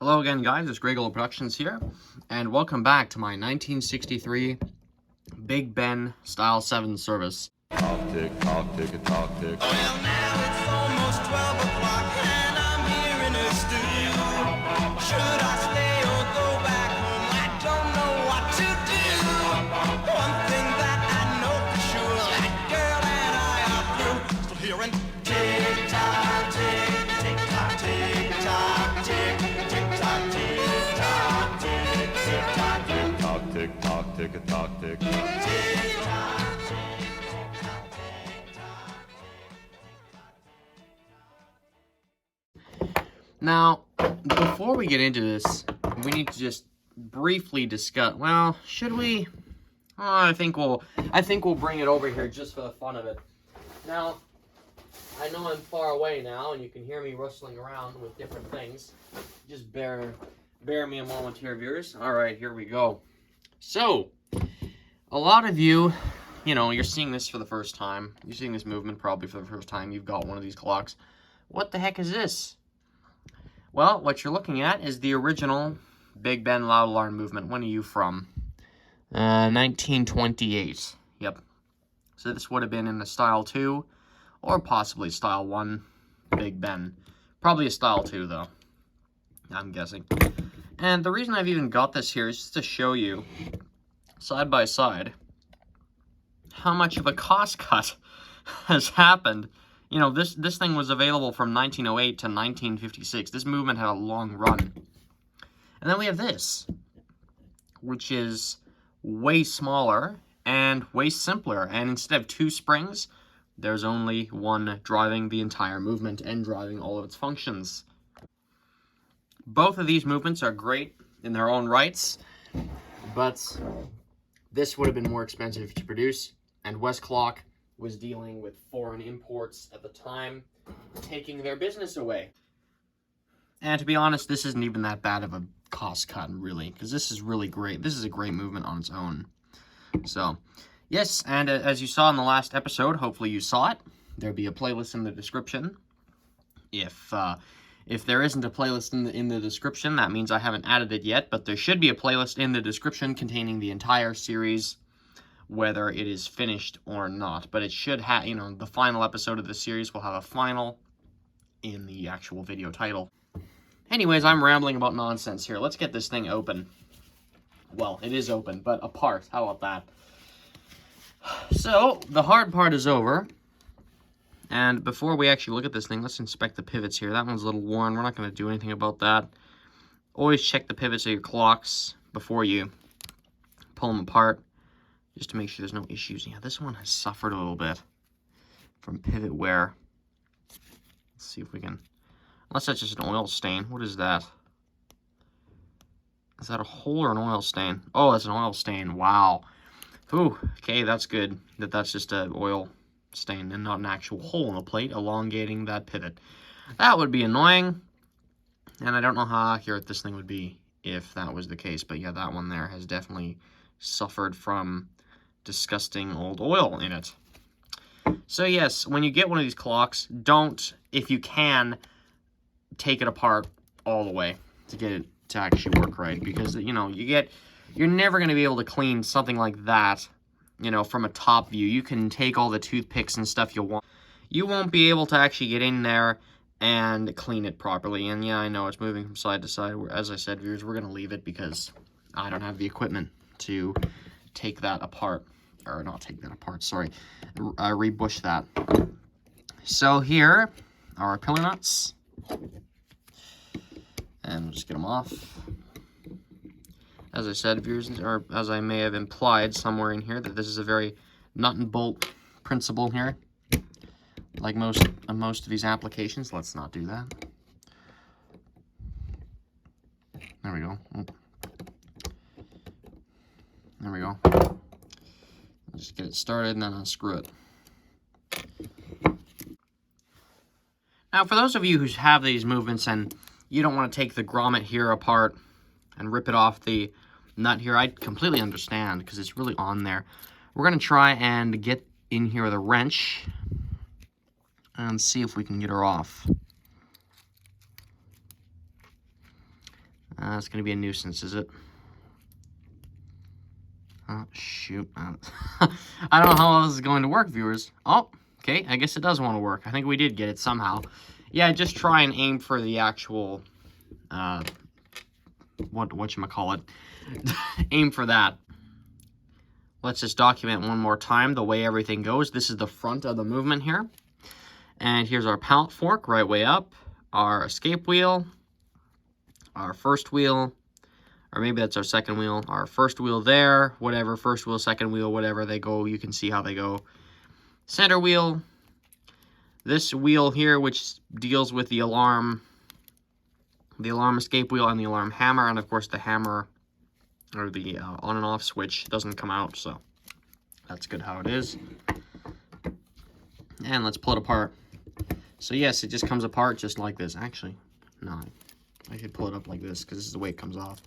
Hello again, guys. It's Gregola Productions here, and welcome back to my 1963 Big Ben Style 7 service. Talk tick, talk tick, and talk tick. Well, now it's almost 12 o'clock and I'm here in the studio. Should I stay or go back home? I don't know what to do. One thing that I know for sure, that girl and I are through. Still hearing tick-tock, tick, tick-tock, tick-tock, tick, tick-tock, tick-tock, tick, tick-tock, tick. Talk tick, talk tick, and talk tick. Tick-tock, tick. Now, before we get into this, we need to just briefly discuss. Well, should we? I think we'll bring it over here just for the fun of it. Now, I know I'm far away now, and you can hear me rustling around with different things. Just bear me a moment here, viewers. All right, here we go. So, a lot of you, you're seeing this for the first time. You're seeing this movement probably for the first time. You've got one of these clocks. What the heck is this? Well, what you're looking at is the original Big Ben Loud Alarm movement. When are you from? 1928. Yep. So this would have been in the Style 2, or possibly Style 1 Big Ben. Probably a Style 2, though, I'm guessing. And the reason I've even got this here is just to show you, side by side, how much of a cost cut has happened. This thing was available from 1908 to 1956. This movement had a long run. And then we have this, which is way smaller and way simpler. And instead of two springs, there's only one driving the entire movement and driving all of its functions. Both of these movements are great in their own rights, but this would have been more expensive to produce, and Westclox was dealing with foreign imports at the time, taking their business away. And to be honest, this isn't even that bad of a cost cut, really, because this is really great. This is a great movement on its own. So, yes, and as you saw in the last episode, hopefully you saw it, there'll be a playlist in the description. If there isn't a playlist in the description, that means I haven't added it yet, but there should be a playlist in the description containing the entire series, whether it is finished or not. But it should have, the final episode of the series will have a final in the actual video title. Anyways, I'm rambling about nonsense here. Let's get this thing open. Well, it is open, but apart. How about that? So, the hard part is over. And before we actually look at this thing, let's inspect the pivots here. That one's a little worn. We're not going to do anything about that. Always check the pivots of your clocks before you pull them apart, just to make sure there's no issues. Yeah, this one has suffered a little bit from pivot wear. Let's see if we can... Unless that's just an oil stain. What is that? Is that a hole or an oil stain? Oh, that's an oil stain. Wow. Whew. Okay, that's good. That's just an oil stain and not an actual hole in the plate elongating that pivot. That would be annoying. And I don't know how accurate this thing would be if that was the case. But yeah, that one there has definitely suffered from disgusting old oil in it. So yes, when you get one of these clocks, don't, if you can, take it apart all the way to get it to actually work right, because you're never going to be able to clean something like that, from a top view. You can take all the toothpicks and stuff you want. You won't be able to actually get in there and clean it properly. And yeah, I know it's moving from side to side. As I said, viewers, we're going to leave it because I don't have the equipment to take that apart. Or not take that apart, sorry. Rebush that. So here are our pillar nuts. And we'll just get them off. As I said, viewers, or as I may have implied somewhere in here, that this is a very nut and bolt principle here. Like most of these applications. Let's not do that. There we go. Oh. There we go. Just get it started and then unscrew it. Now, for those of you who have these movements and you don't want to take the grommet here apart and rip it off the nut here, I completely understand because it's really on there. We're going to try and get in here with a wrench and see if we can get her off. It's going to be a nuisance, is it? Oh, shoot. I don't know how this is going to work, viewers. Oh, okay. I guess it does want to work. I think we did get it somehow. Yeah, just try and aim for the actual, whatchamacallit. Aim for that. Let's just document one more time the way everything goes. This is the front of the movement here. And here's our pallet fork right way up. Our escape wheel. Our first wheel. Or maybe that's our second wheel. Our first wheel there. Whatever. First wheel, second wheel, whatever they go. You can see how they go. Center wheel. This wheel here, which deals with the alarm escape wheel and the alarm hammer. And of course the hammer, or the on and off switch, doesn't come out. So that's good how it is. And let's pull it apart. So yes, it just comes apart just like this. Actually, no. I could pull it up like this because this is the way it comes off.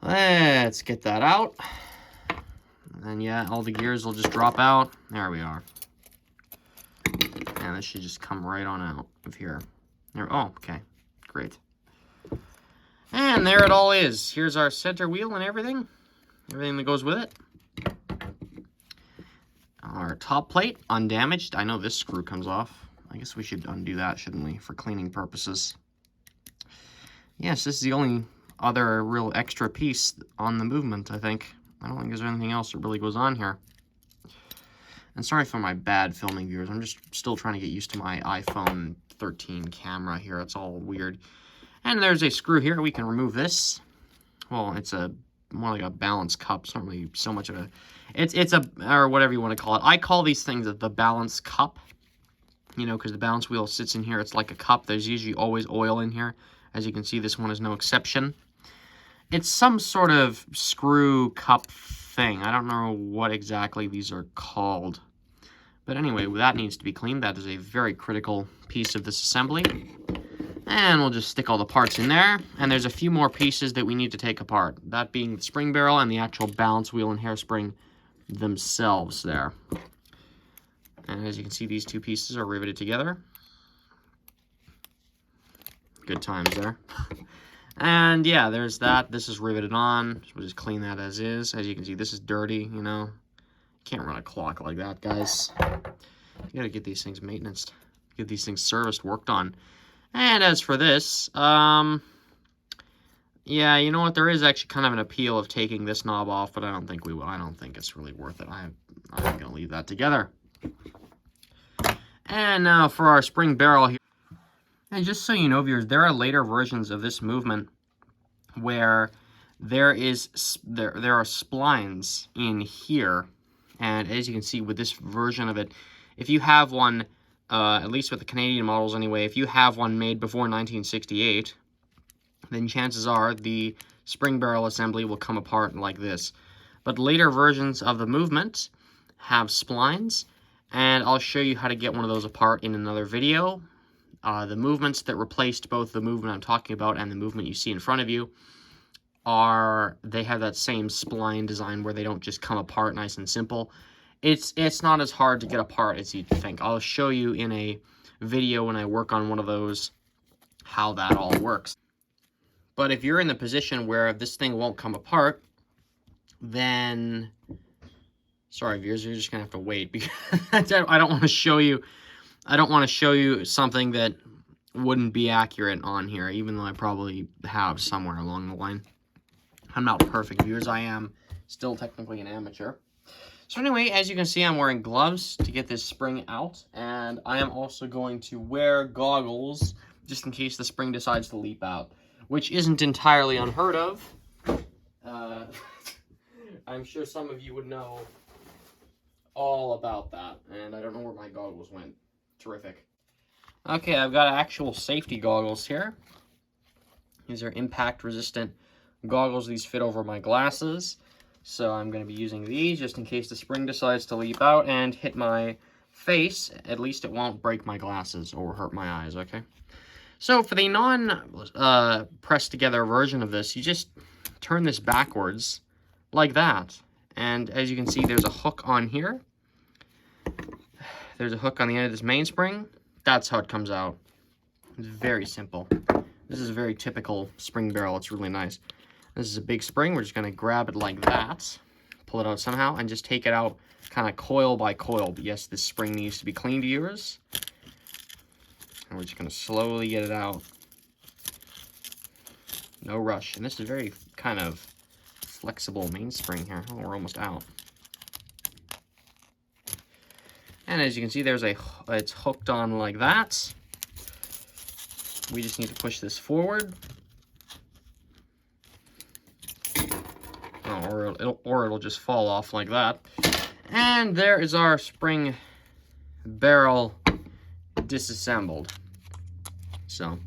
Let's get that out. And yeah, all the gears will just drop out. There we are. And this should just come right on out of here. There, oh, okay. Great. And there it all is. Here's our center wheel and everything. Everything that goes with it. Our top plate, undamaged. I know this screw comes off. I guess we should undo that, shouldn't we, for cleaning purposes. Yes, this is the only other real extra piece on the movement, I think. I don't think there's anything else that really goes on here. And sorry for my bad filming, viewers. I'm just still trying to get used to my iPhone 13 camera here. It's all weird. And there's a screw here. We can remove this. Well, it's a more like a balance cup. It's not really so much of a... It's a... or whatever you want to call it. I call these things the balance cup. You know, because the balance wheel sits in here. It's like a cup. There's usually always oil in here. As you can see, this one is no exception. It's some sort of screw cup thing. I don't know what exactly these are called. But anyway, that needs to be cleaned. That is a very critical piece of this assembly. And we'll just stick all the parts in there. And there's a few more pieces that we need to take apart. That being the spring barrel and the actual balance wheel and hairspring themselves there. And as you can see, these two pieces are riveted together. Good times there. And yeah, there's that. This is riveted on. So we'll just clean that as is. As you can see, this is dirty, you know. Can't run a clock like that, guys. You gotta get these things maintenanced. Get these things serviced, worked on. And as for this, yeah, you know what? There is actually kind of an appeal of taking this knob off, but I don't think we will. I don't think it's really worth it. I'm gonna leave that together. And now for our spring barrel here. And just so you know, viewers, there are later versions of this movement where there are splines in here. And as you can see with this version of it, if you have one, at least with the Canadian models anyway, if you have one made before 1968, then chances are the spring barrel assembly will come apart like this. But later versions of the movement have splines, and I'll show you how to get one of those apart in another video. The movements that replaced both the movement I'm talking about and the movement you see in front of you they have that same spline design where they don't just come apart nice and simple. It's not as hard to get apart as you'd think. I'll show you in a video when I work on one of those how that all works. But if you're in the position where this thing won't come apart, then sorry viewers, you're just gonna have to wait because I don't want to show you something that wouldn't be accurate on here, even though I probably have somewhere along the line. I'm not perfect, viewers. I am still technically an amateur. So anyway, as you can see, I'm wearing gloves to get this spring out, and I am also going to wear goggles just in case the spring decides to leap out, which isn't entirely unheard of. I'm sure some of you would know all about that, and I don't know where my goggles went. Terrific. Okay, I've got actual safety goggles here. These are impact-resistant goggles. These fit over my glasses. So I'm going to be using these just in case the spring decides to leap out and hit my face. At least it won't break my glasses or hurt my eyes, okay? So for the non-pressed-together version of this, you just turn this backwards like that. And as you can see, there's a hook on here. There's a hook on the end of this mainspring. That's how it comes out. It's very simple. This is a very typical spring barrel. It's really nice. This is a big spring. We're just going to grab it like that, pull it out somehow, and just take it out kind of coil by coil. But yes, this spring needs to be cleaned, viewers. And we're just going to slowly get it out. No rush. And this is very kind of flexible mainspring here. Oh, we're almost out. And as you can see, it's hooked on like that. We just need to push this forward. Oh, or it'll just fall off like that. And there is our spring barrel disassembled. So,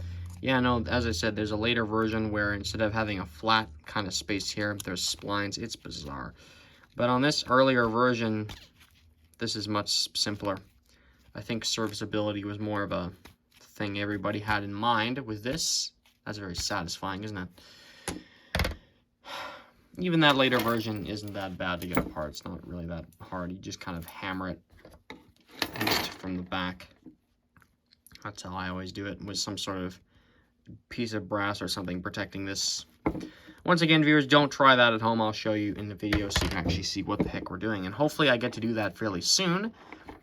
yeah, no, as I said, there's a later version where instead of having a flat kind of space here, there's splines. It's bizarre. But on this earlier version, this is much simpler. I think serviceability was more of a thing everybody had in mind with this. That's very satisfying, isn't it? Even that later version isn't that bad to get apart. It's not really that hard. You just kind of hammer it just from the back. That's how I always do it, with some sort of piece of brass or something protecting this. Once again, viewers, don't try that at home. I'll show you in the video so you can actually see what the heck we're doing. And hopefully I get to do that fairly soon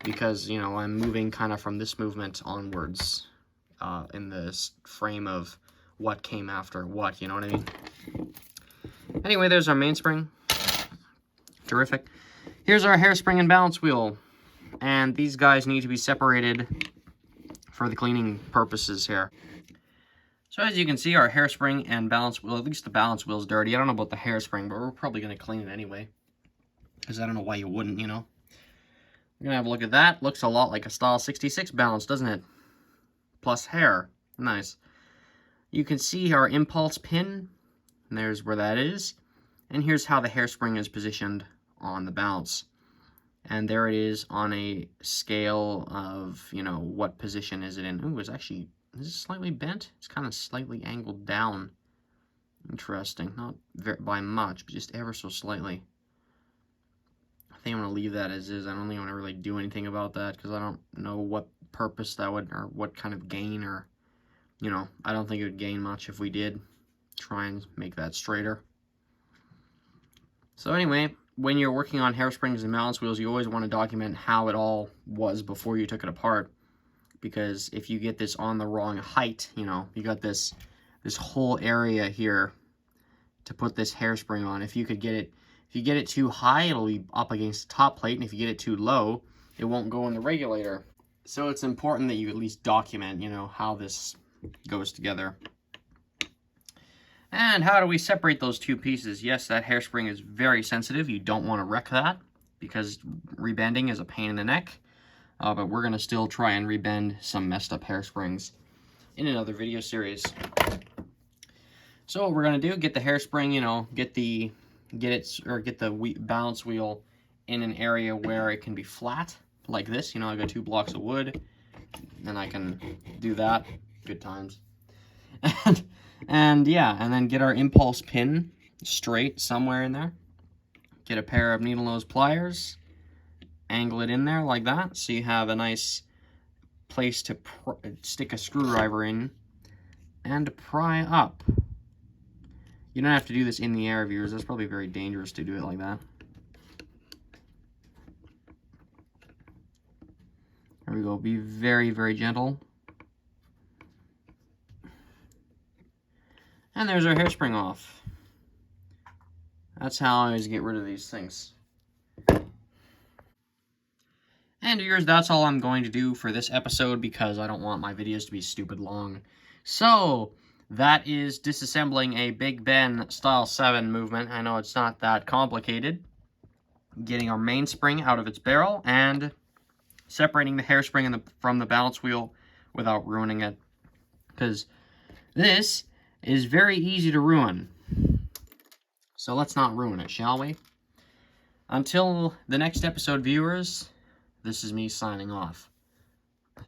because, you know, I'm moving kind of from this movement onwards in this frame of what came after what, you know what I mean? Anyway, there's our mainspring. Terrific. Here's our hairspring and balance wheel. And these guys need to be separated for the cleaning purposes here. So as you can see, our hairspring and balance wheel, at least the balance wheel is dirty. I don't know about the hairspring, but we're probably going to clean it anyway. Because I don't know why you wouldn't, you know. We're going to have a look at that. Looks a lot like a Style 66 balance, doesn't it? Plus hair. Nice. You can see our impulse pin. And there's where that is. And here's how the hairspring is positioned on the balance. And there it is on a scale of, you know, what position is it in. Ooh, it's actually... Is it slightly bent? It's kind of slightly angled down. Interesting. Not by much, but just ever so slightly. I think I'm going to leave that as is. I don't think I'm going to really do anything about that because I don't know what purpose that would, or what kind of gain, or, you know, I don't think it would gain much if we did try and make that straighter. So anyway, when you're working on hairsprings and balance wheels, you always want to document how it all was before you took it apart. Because if you get this on the wrong height, you know, you got this whole area here to put this hairspring on. If you get it too high, it'll be up against the top plate, and if you get it too low, it won't go in the regulator. So it's important that you at least document, you know, how this goes together. And how do we separate those two pieces? Yes, that hairspring is very sensitive. You don't want to wreck that because rebending is a pain in the neck. But we're going to still try and rebend some messed up hairsprings in another video series. So what we're going to do, get the hairspring, you know, get the balance wheel in an area where it can be flat, like this. You know, I got 2 blocks of wood, and I can do that. Good times. And yeah, and then get our impulse pin straight somewhere in there. Get a pair of needle nose pliers. Angle it in there like that, so you have a nice place to stick a screwdriver in and pry up. You don't have to do this in the air, viewers. That's probably very dangerous to do it like that. There we go. Be very, very gentle. And there's our hairspring off. That's how I always get rid of these things. And viewers, that's all I'm going to do for this episode because I don't want my videos to be stupid long. So, that is disassembling a Big Ben Style 7 movement. I know it's not that complicated. Getting our mainspring out of its barrel and separating the hairspring from the balance wheel without ruining it. Because this is very easy to ruin. So let's not ruin it, shall we? Until the next episode, viewers, this is me signing off.